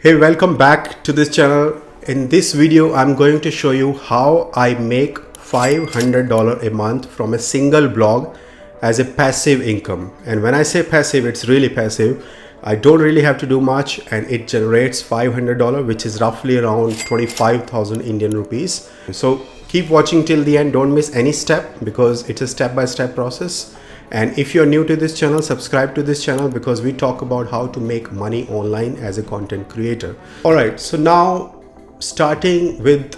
Hey, welcome back to this channel. In this video, I'm going to show you how I make $500 a month from a single blog as a passive income. And when I say passive, it's really passive. I don't really have to do much and it generates $500, which is roughly around 25,000 Indian rupees. So keep watching till the end. Don't miss any step because it's a step-by-step process. And if you're new to this channel, subscribe to this channel because we talk about how to make money online as a content creator. All right, so now starting with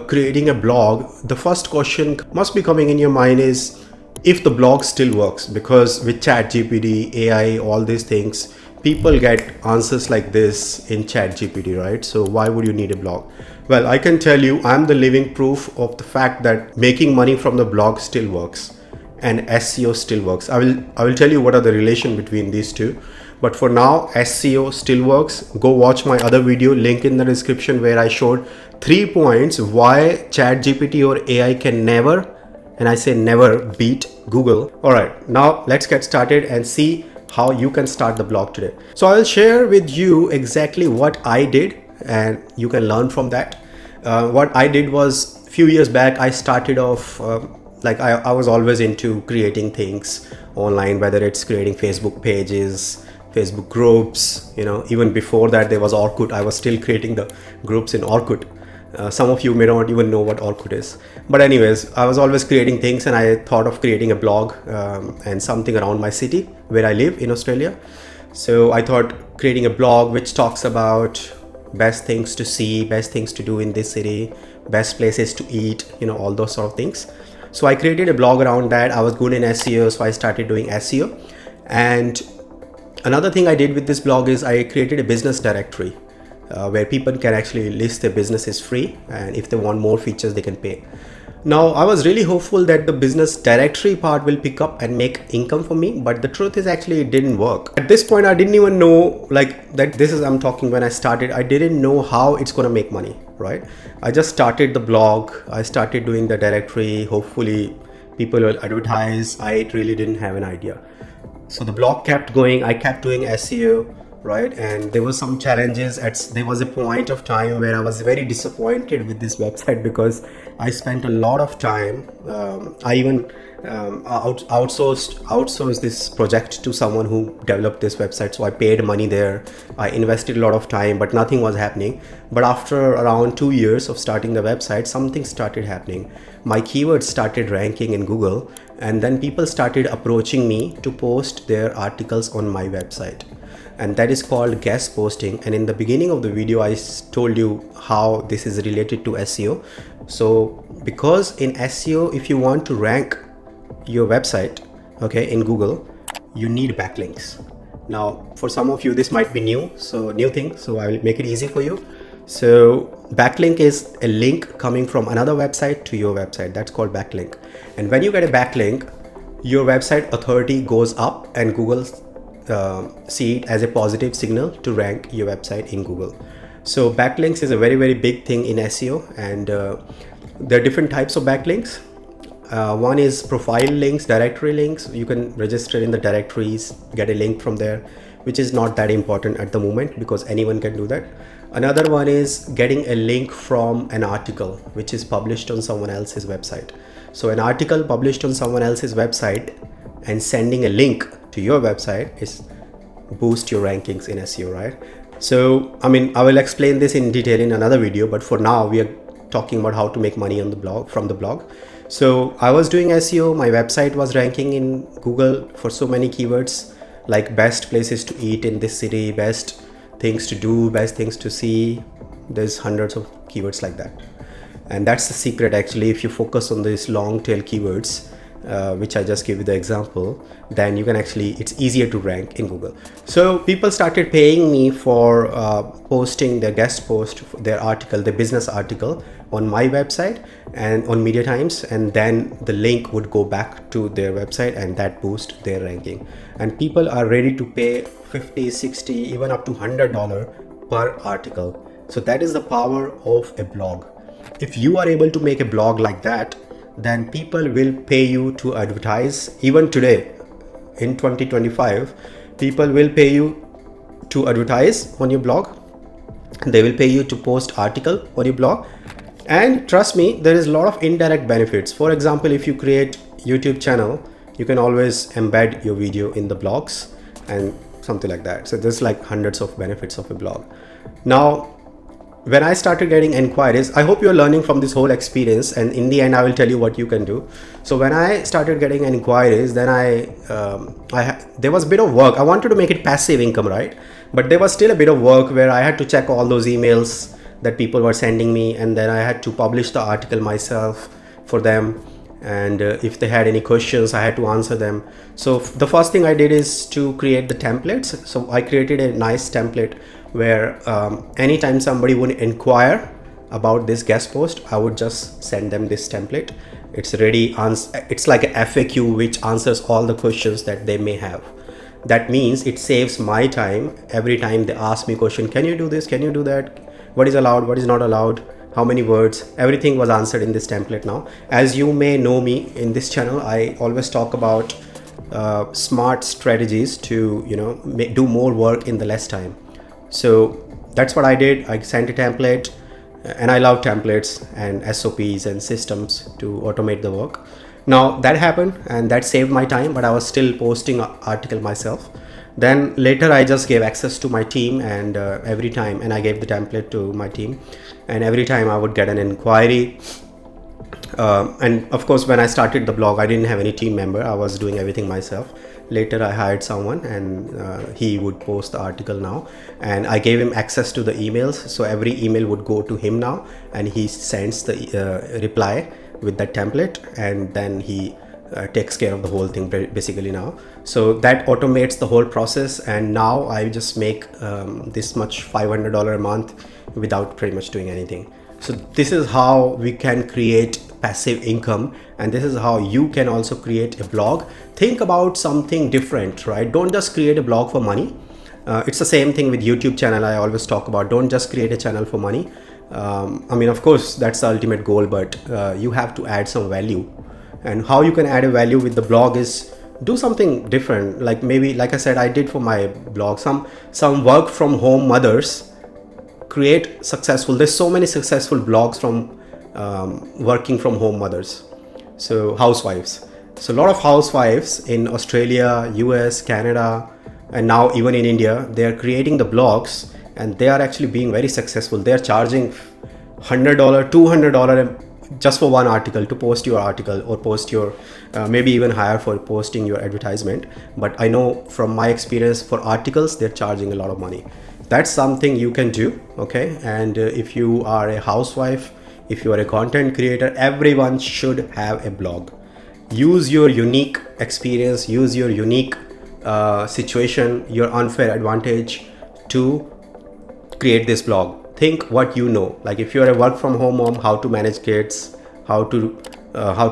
creating a blog, the first question must be coming in your mind is if the blog still works, because with ChatGPT, AI, all these things, people get answers like this in ChatGPT, right? So why would you need a blog? Well, I can tell you, I'm the living proof of the fact that making money from the blog still works. And SEO still works. I will tell you what are the relation between these two. But for now, SEO still works. Go watch my other video, link in the description, where I showed 3 points why ChatGPT or AI can never, and I say never, beat Google. All right, now let's get started and see how you can start the blog today. So I'll share with you exactly what I did and you can learn from that. What I did was, a few years back, I started off I was always into creating things online, whether it's creating Facebook pages, Facebook groups, even before that there was Orkut. I was still creating the groups in Orkut. Some of you may not even know what Orkut is. But anyways, I was always creating things and I thought of creating a blog and something around my city where I live in Australia. So I thought creating a blog which talks about best things to see, best things to do in this city, best places to eat, all those sort of things. So I created a blog around that. I was good in SEO, so I started doing SEO. And another thing I did with this blog is I created a business directory where people can actually list their businesses free, and if they want more features, they can pay. Now, I was really hopeful that the business directory part will pick up and make income for me, but the truth is actually it didn't work. At this point, I didn't even know I'm talking when I started, I didn't know how it's gonna make money, right? I just started the blog, I started doing the directory, hopefully people will advertise. I really didn't have an idea. So the blog kept going, I kept doing SEO, right? And there was some challenges. There was a point of time where I was very disappointed with this website because I spent a lot of time. I even outsourced this project to someone who developed this website. So I paid money there. I invested a lot of time, but nothing was happening. But after around 2 years of starting the website, something started happening. My keywords started ranking in Google, and then people started approaching me to post their articles on my website. And that is called guest posting. And in the beginning of the video, I told you how this is related to SEO. So because in SEO, if you want to rank your website, okay, in Google, you need backlinks. Now, for some of you, this might be new thing. So I will make it easy for you. So backlink is a link coming from another website to your website. That's called backlink. And when you get a backlink, your website authority goes up and Google see it as a positive signal to rank your website in Google. So backlinks is a very, very big thing in SEO, and there are different types of backlinks. One is profile links, directory links. You can register in the directories, get a link from there, which is not that important at the moment because anyone can do that. Another one is getting a link from an article which is published on someone else's website. So an article published on someone else's website and sending a link to your website is boost your rankings in SEO, right? So, I will explain this in detail in another video, but for now we are talking about how to make money on the blog, from the blog. So I was doing SEO, my website was ranking in Google for so many keywords like best places to eat in this city, best things to do, best things to see. There's hundreds of keywords like that. And that's the secret actually. If you focus on these long tail keywords, which I just gave you the example, then you can it's easier to rank in Google. So people started paying me for posting their guest post, their article, their business article on my website and on Media Times, and then the link would go back to their website and that boost their ranking. And people are ready to pay $50, $60, even up to $100 per article. So that is the power of a blog. If you are able to make a blog like that, then people will pay you to advertise. Even today in 2025, people will pay you to advertise on your blog. They will pay you to post article on your blog. And trust me, there is a lot of indirect benefits. For example, if you create YouTube channel, you can always embed your video in the blogs and something like that. So there's like hundreds of benefits of a blog. Now, when I started getting inquiries, I hope you're learning from this whole experience, and in the end I will tell you what you can do. So when I started getting inquiries, then there was a bit of work. I wanted to make it passive income, right? But there was still a bit of work where I had to check all those emails that people were sending me, and then I had to publish the article myself for them. And if they had any questions, I had to answer them. So the first thing I did is to create the templates. So I created a nice template where anytime somebody would inquire about this guest post, I would just send them this template. It's ready. It's like a FAQ which answers all the questions that they may have. That means it saves my time. Every time they ask me a question, can you do this, can you do that, what is allowed, what is not allowed, how many words, everything was answered in this template now. As you may know me in this channel, I always talk about smart strategies to do more work in the less time. So that's what I did. I sent a template, and I love templates and SOPs and systems to automate the work. Now that happened and that saved my time, but I was still posting an article myself. Then later I just gave access to my team, and every time, and I gave the template to my team, and every time I would get an inquiry. And of course, when I started the blog, I didn't have any team member. I was doing everything myself. Later I hired someone, and he would post the article now, and I gave him access to the emails. So every email would go to him now, and he sends the reply with that template, and then he takes care of the whole thing basically now. So that automates the whole process, and now I just make this much $500 a month without pretty much doing anything. So this is how we can create passive income, and this is how you can also create a blog. Think about something different, right? Don't just create a blog for money. It's the same thing with YouTube channel. I always talk about, don't just create a channel for money. I mean, of course that's the ultimate goal, but you have to add some value. And how you can add a value with the blog is do something different. Like maybe, like I said, I did for my blog, some work from home mothers create successful. There's so many successful blogs from working from home mothers. So housewives. So a lot of housewives in Australia, US, Canada, and now even in India, they are creating the blogs, and they are actually being very successful. They are charging $100, $200 just for one article, to post your article, or post your maybe even higher for posting your advertisement. But I know from my experience, for articles they're charging a lot of money. That's something you can do, okay? And if you are a housewife, if you are a content creator, everyone should have a blog. Use your unique experience, use your unique situation, your unfair advantage to create this blog. Think what you know. Like if you're a work from home mom, how to manage kids, how to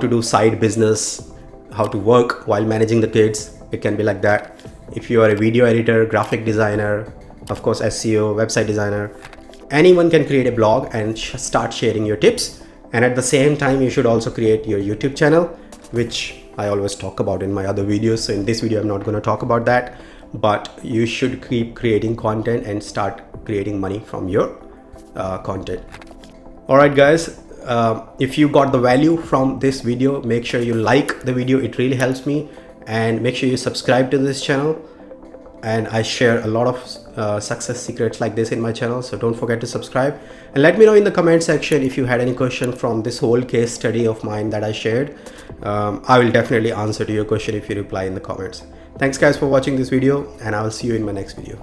do side business, how to work while managing the kids. It can be like that. If you are a video editor, graphic designer, of course SEO, website designer, anyone can create a blog and start sharing your tips. And at the same time, you should also create your YouTube channel, which I always talk about in my other videos. So in this video, I'm not going to talk about that, but you should keep creating content and start creating money from your content. All right, guys, if you got the value from this video, make sure you like the video. It really helps me. And make sure you subscribe to this channel. And I share a lot of success secrets like this in my channel, so don't forget to subscribe. And let me know in the comment section if you had any question from this whole case study of mine that I shared. I will definitely answer to your question if you reply in the comments. Thanks guys for watching this video, and I will see you in my next video.